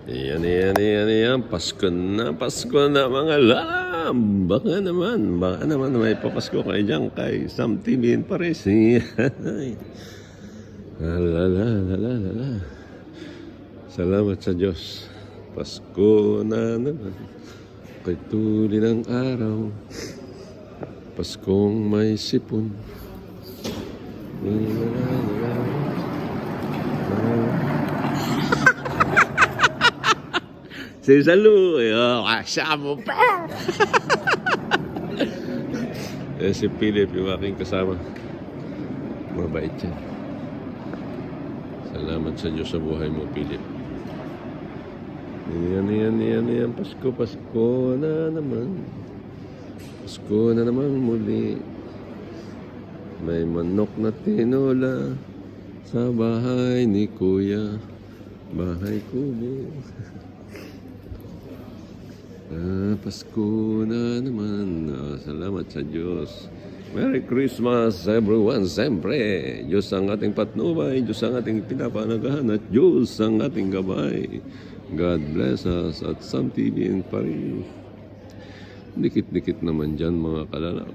Yan. Pasko na mga lalam. Baka naman may papasko kayo dyan kay Sam TV in Paris. La. Salamat sa Diyos. Pasko na naman. Kay tuli ng araw. Paskong may sipon. Si Salu, kasama pa. Si Philip, yung aking kasama. Mabait yan. Salamat sa Diyos sa buhay mo, Philip. Yan. Pasko na naman. Pasko na naman muli. May manok na tinola sa bahay ni Kuya. Bahay kubo. Pasko na naman. Salamat sa Diyos. Merry Christmas everyone. Siyempre, Diyos ang ating patnubay, Diyos ang ating pinapanagahan, at Diyos ang ating gabay. God bless us at Sam TV in Paris. Dikit-dikit naman dyan mga kalala.